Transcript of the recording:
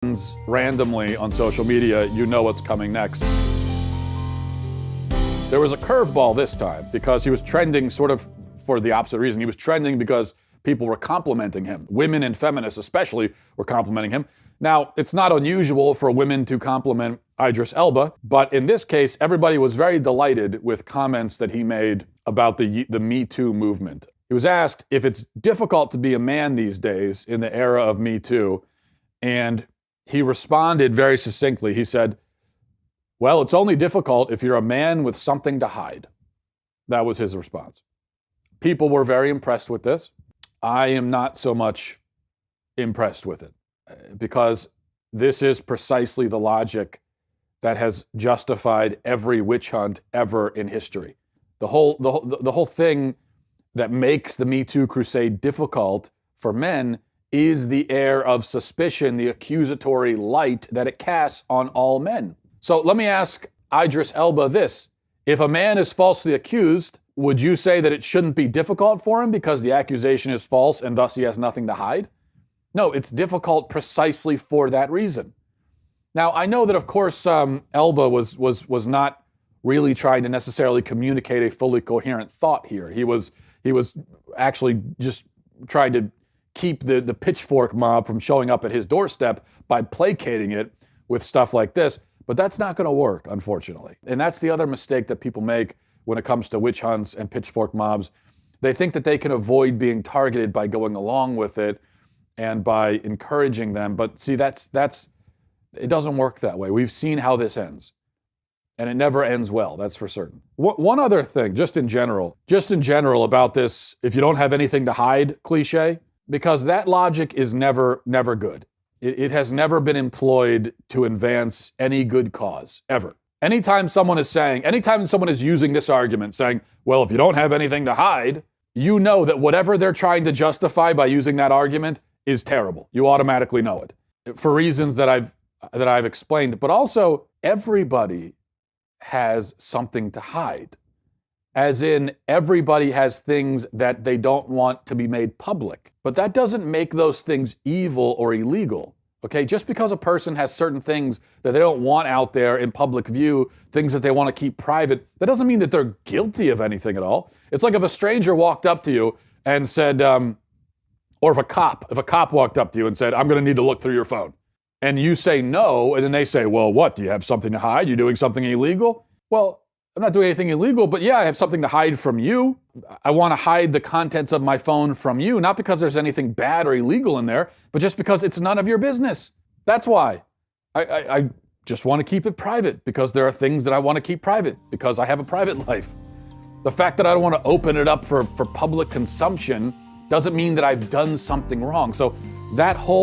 randomly on social media, you know what's coming next. There was a curveball this time because he was trending sort of for the opposite reason. He was trending because people were complimenting him. Women and feminists especially were complimenting him. Now, it's not unusual for women to compliment Idris Elba, but in this case, everybody was very delighted with comments that he made about the Me Too movement. He was asked if it's difficult to be a man these days in the era of Me Too, and he responded very succinctly. He said, well, it's only difficult if you're a man with something to hide. That was his response. People were very impressed with this. I am not so much impressed with it because this is precisely the logic that has justified every witch hunt ever in history. The whole thing that makes the Me Too crusade difficult for men is the air of suspicion, the accusatory light that it casts on all men. So let me ask Idris Elba this. If a man is falsely accused, would you say that it shouldn't be difficult for him because the accusation is false and thus he has nothing to hide? No, it's difficult precisely for that reason. Now, I know that, of course, Elba was not really trying to necessarily communicate a fully coherent thought here. He was actually just trying to keep the pitchfork mob from showing up at his doorstep by placating it with stuff like this. But that's not going to work, unfortunately. And that's the other mistake that people make when it comes to witch hunts and pitchfork mobs. They think that they can avoid being targeted by going along with it and by encouraging them. But see, it doesn't work that way. We've seen how this ends. And it never ends well, that's for certain. One other thing, just in general about this, if you don't have anything to hide cliche, because that logic is never good. It has never been employed to advance any good cause, ever. Anytime someone is using this argument saying, well, if you don't have anything to hide, you know that whatever they're trying to justify by using that argument is terrible. You automatically know it for reasons that I've explained. But also, everybody has something to hide. As in, everybody has things that they don't want to be made public. But that doesn't make those things evil or illegal. Okay, just because a person has certain things that they don't want out there in public view, things that they want to keep private, that doesn't mean that they're guilty of anything at all. It's like if a stranger walked up to you and said, or if a cop walked up to you and said, I'm going to need to look through your phone. And you say no, and then they say, well, what, do you have something to hide? You're doing something illegal? Well, I'm not doing anything illegal, but yeah, I have something to hide from you. I want to hide the contents of my phone from you, not because there's anything bad or illegal in there, but just because it's none of your business. That's why. I just want to keep it private because there are things that I want to keep private because I have a private life. The fact that I don't want to open it up for public consumption doesn't mean that I've done something wrong. So that whole